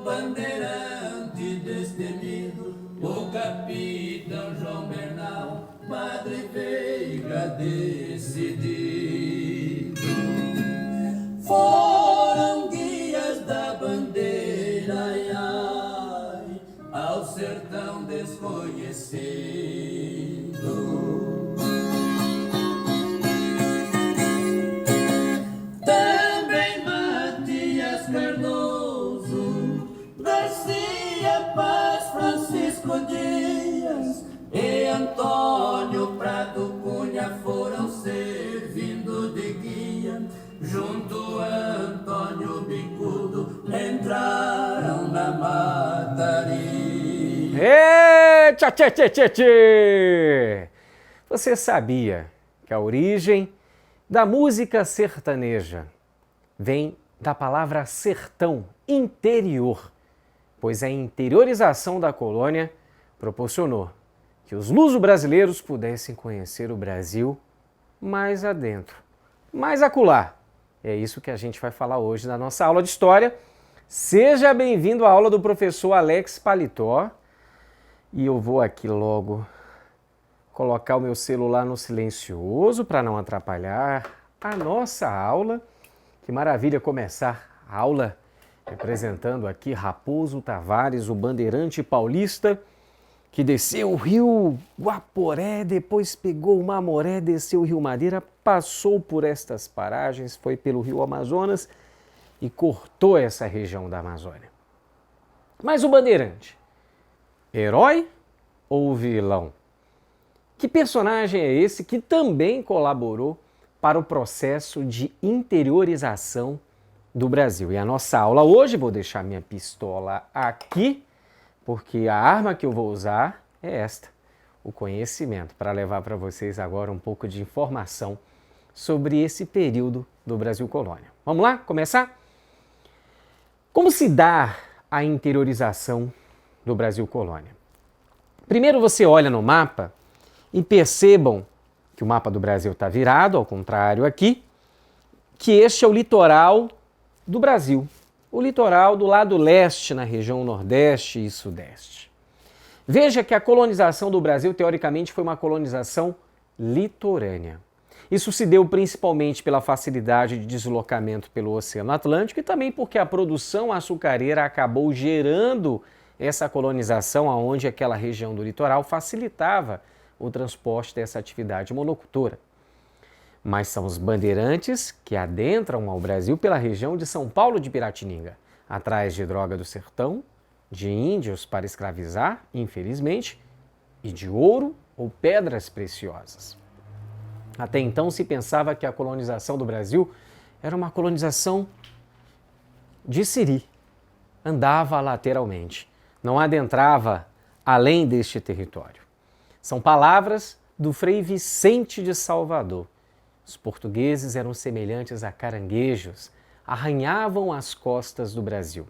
bandeirante destemido, o capitão João Bernal, Madre Veiga decidido. Foram guias da bandeira, ai, ai, ao sertão desconhecido. Também Matias Cardoso, Garcia Paz, Francisco Dias e Antônio Prado Cunha foram servindo de guia. Junto a Antônio Bicudo entraram na mataria. Ê, tchê, tchê, tchê, tchê, tchê! Você sabia que a origem da música sertaneja vem da palavra sertão, interior, pois a interiorização da colônia proporcionou que os luso-brasileiros pudessem conhecer o Brasil mais adentro, mais acolá. É isso que a gente vai falar hoje na nossa aula de História. Seja bem-vindo à aula do professor Alex Paletó. E eu vou aqui logo colocar o meu celular no silencioso para não atrapalhar a nossa aula. Que maravilha começar a aula representando aqui Raposo Tavares, o bandeirante paulista, que desceu o rio Guaporé, depois pegou uma maré, desceu o rio Madeira, passou por estas paragens, foi pelo rio Amazonas e cortou essa região da Amazônia. Mas o bandeirante, herói ou vilão? Que personagem é esse que também colaborou para o processo de interiorização do Brasil? E a nossa aula hoje, vou deixar minha pistola aqui, porque a arma que eu vou usar é esta, o conhecimento, para levar para vocês agora um pouco de informação sobre esse período do Brasil Colônia. Vamos lá, começar? Como se dá a interiorização do Brasil Colônia? Primeiro você olha no mapa e percebam que o mapa do Brasil está virado, ao contrário aqui, que este é o litoral do Brasil. O litoral do lado leste, na região nordeste e sudeste. Veja que a colonização do Brasil, teoricamente, foi uma colonização litorânea. Isso se deu principalmente pela facilidade de deslocamento pelo Oceano Atlântico e também porque a produção açucareira acabou gerando essa colonização, onde aquela região do litoral facilitava o transporte dessa atividade monocultora. Mas são os bandeirantes que adentram ao Brasil pela região de São Paulo de Piratininga, atrás de droga do sertão, de índios para escravizar, infelizmente, e de ouro ou pedras preciosas. Até então se pensava que a colonização do Brasil era uma colonização de siri, andava lateralmente, não adentrava além deste território. São palavras do Frei Vicente de Salvador. Os portugueses eram semelhantes a caranguejos, arranhavam as costas do Brasil.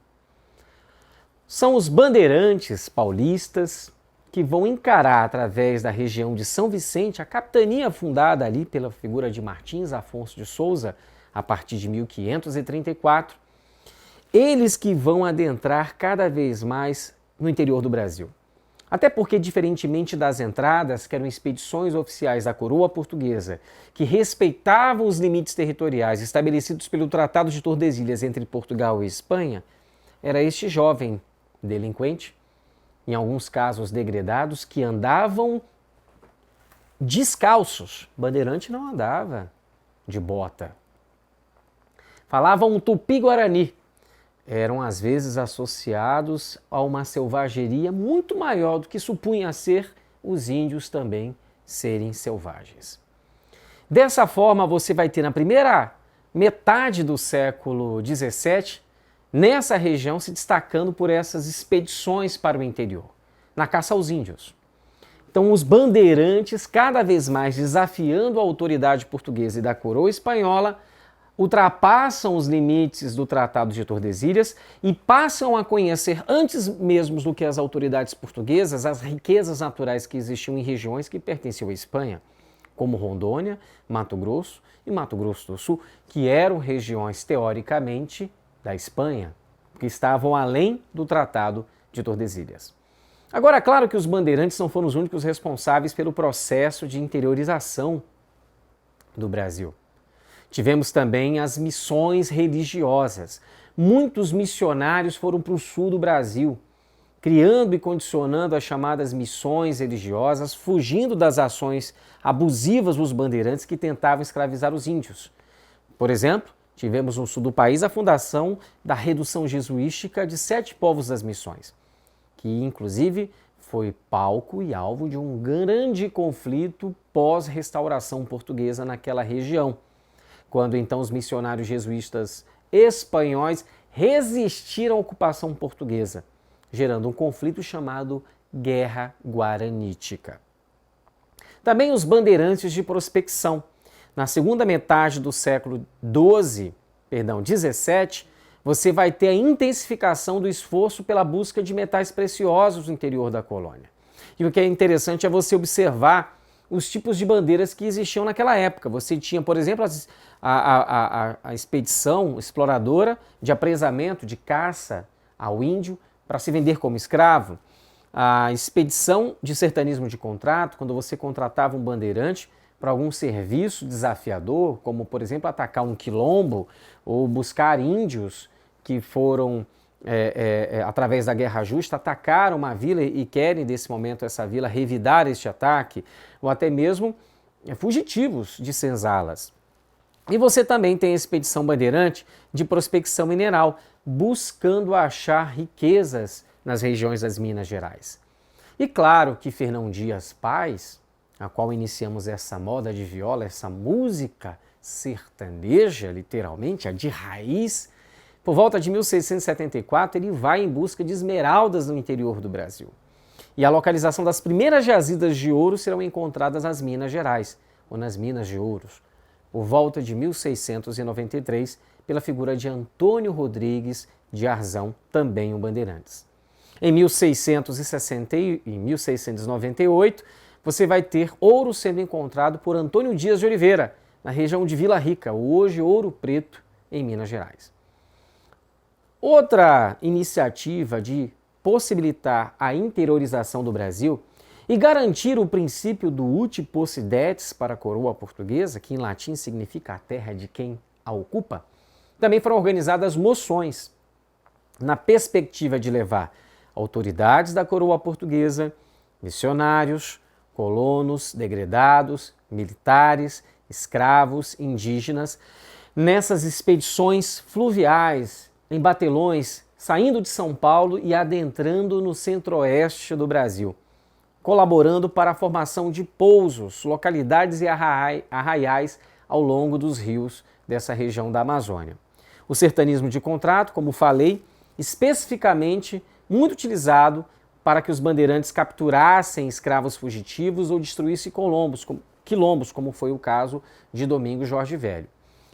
São os bandeirantes paulistas que vão encarar através da região de São Vicente a capitania fundada ali pela figura de Martins Afonso de Souza a partir de 1534. Eles que vão adentrar cada vez mais no interior do Brasil. Até porque, diferentemente das entradas, que eram expedições oficiais da coroa portuguesa, que respeitavam os limites territoriais estabelecidos pelo Tratado de Tordesilhas entre Portugal e Espanha, era este jovem delinquente, em alguns casos degredados, que andavam descalços. Bandeirante não andava de bota. Falavam tupi-guarani. Eram às vezes associados a uma selvageria muito maior do que supunha ser os índios também serem selvagens. Dessa forma, você vai ter na primeira metade do século XVII, nessa região se destacando por essas expedições para o interior, na caça aos índios. Então, os bandeirantes, cada vez mais desafiando a autoridade portuguesa e da coroa espanhola, ultrapassam os limites do Tratado de Tordesilhas e passam a conhecer, antes mesmo do que as autoridades portuguesas, as riquezas naturais que existiam em regiões que pertenciam à Espanha, como Rondônia, Mato Grosso e Mato Grosso do Sul, que eram regiões, teoricamente, da Espanha, porque estavam além do Tratado de Tordesilhas. Agora, é claro que os bandeirantes não foram os únicos responsáveis pelo processo de interiorização do Brasil. Tivemos também as missões religiosas. Muitos missionários foram para o sul do Brasil, criando e condicionando as chamadas missões religiosas, fugindo das ações abusivas dos bandeirantes que tentavam escravizar os índios. Por exemplo, tivemos no sul do país a fundação da redução jesuística de 7 povos das missões, que inclusive foi palco e alvo de um grande conflito pós-restauração portuguesa naquela região, quando então os missionários jesuítas espanhóis resistiram à ocupação portuguesa, gerando um conflito chamado Guerra Guaranítica. Também os bandeirantes de prospecção. Na segunda metade do século XVII, você vai ter a intensificação do esforço pela busca de metais preciosos no interior da colônia. E o que é interessante é você observar os tipos de bandeiras que existiam naquela época. Você tinha, por exemplo, a expedição exploradora de apresamento, de caça ao índio para se vender como escravo. A expedição de sertanismo de contrato, quando você contratava um bandeirante para algum serviço desafiador, como, por exemplo, atacar um quilombo ou buscar índios que foram, através da Guerra Justa, atacaram uma vila e querem, nesse momento, essa vila revidar este ataque, ou até mesmo fugitivos de senzalas. E você também tem a expedição bandeirante de prospecção mineral, buscando achar riquezas nas regiões das Minas Gerais. E claro que Fernão Dias Paz, a qual iniciamos essa moda de viola, essa música sertaneja, literalmente, a de raiz, por volta de 1674, ele vai em busca de esmeraldas no interior do Brasil. E a localização das primeiras jazidas de ouro serão encontradas nas Minas Gerais, ou nas Minas de Ouros, por volta de 1693, pela figura de Antônio Rodrigues de Arzão, também um bandeirantes. Em 1698, você vai ter ouro sendo encontrado por Antônio Dias de Oliveira, na região de Vila Rica, hoje Ouro Preto, em Minas Gerais. Outra iniciativa de possibilitar a interiorização do Brasil e garantir o princípio do uti possidetis para a coroa portuguesa, que em latim significa a terra de quem a ocupa, também foram organizadas moções na perspectiva de levar autoridades da coroa portuguesa, missionários, colonos, degredados, militares, escravos, indígenas, nessas expedições fluviais, em batelões, saindo de São Paulo e adentrando no centro-oeste do Brasil, colaborando para a formação de pousos, localidades e arraiais ao longo dos rios dessa região da Amazônia. O sertanismo de contrato, como falei, especificamente muito utilizado para que os bandeirantes capturassem escravos fugitivos ou destruíssem quilombos, como foi o caso de Domingos Jorge Velho.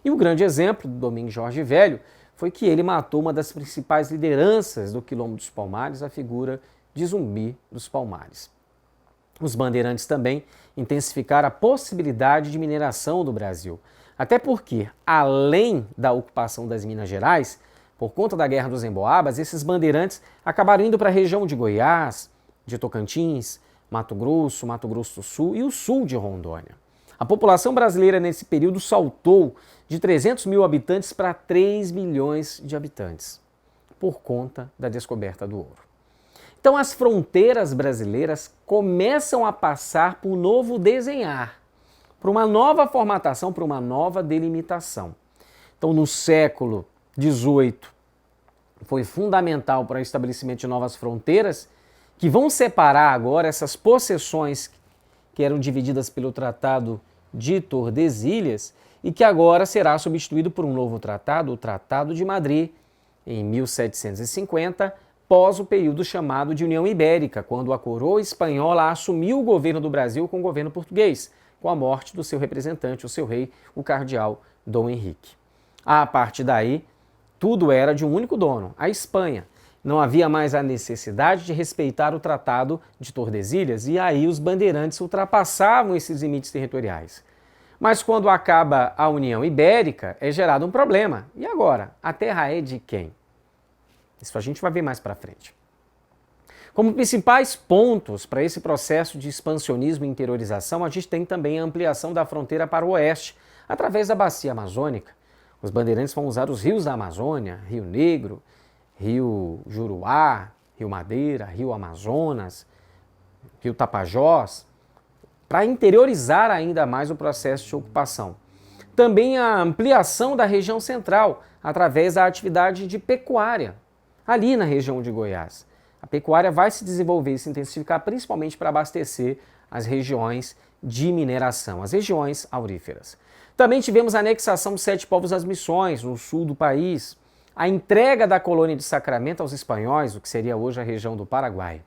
E o grande exemplo do Domingos Jorge Velho foi que ele matou uma das principais lideranças do Quilombo dos Palmares, a figura de Zumbi dos Palmares. Os bandeirantes também intensificaram a possibilidade de mineração do Brasil, até porque, além da ocupação das Minas Gerais, por conta da Guerra dos Emboabas, esses bandeirantes acabaram indo para a região de Goiás, de Tocantins, Mato Grosso do Sul e o sul de Rondônia. A população brasileira nesse período saltou de 300 mil habitantes para 3 milhões de habitantes, por conta da descoberta do ouro. Então as fronteiras brasileiras começam a passar por um novo desenhar, por uma nova formatação, por uma nova delimitação. Então no século XVIII foi fundamental para o estabelecimento de novas fronteiras que vão separar agora essas possessões que eram divididas pelo Tratado de Tordesilhas e que agora será substituído por um novo tratado, o Tratado de Madrid, em 1750, pós o período chamado de União Ibérica, quando a coroa espanhola assumiu o governo do Brasil com o governo português, com a morte do seu representante, o seu rei, o cardeal Dom Henrique. A partir daí, tudo era de um único dono, a Espanha. Não havia mais a necessidade de respeitar o Tratado de Tordesilhas e aí os bandeirantes ultrapassavam esses limites territoriais. Mas quando acaba a União Ibérica, é gerado um problema. E agora? A terra é de quem? Isso a gente vai ver mais para frente. Como principais pontos para esse processo de expansionismo e interiorização, a gente tem também a ampliação da fronteira para o oeste, através da bacia amazônica. Os bandeirantes vão usar os rios da Amazônia, Rio Negro, Rio Juruá, Rio Madeira, Rio Amazonas, Rio Tapajós, para interiorizar ainda mais o processo de ocupação. Também a ampliação da região central, através da atividade de pecuária, ali na região de Goiás. A pecuária vai se desenvolver e se intensificar principalmente para abastecer as regiões de mineração, as regiões auríferas. Também tivemos a anexação dos 7 povos às missões, no sul do país, a entrega da colônia de Sacramento aos espanhóis, o que seria hoje a região do Paraguai.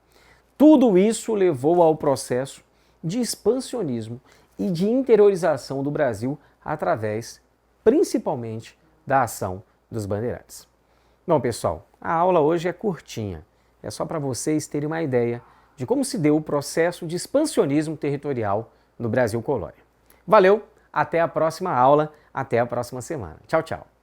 Tudo isso levou ao processo de expansionismo e de interiorização do Brasil através, principalmente, da ação dos bandeirantes. Bom, pessoal, a aula hoje é curtinha. É só para vocês terem uma ideia de como se deu o processo de expansionismo territorial no Brasil colônia. Valeu, até a próxima aula, até a próxima semana. Tchau, tchau.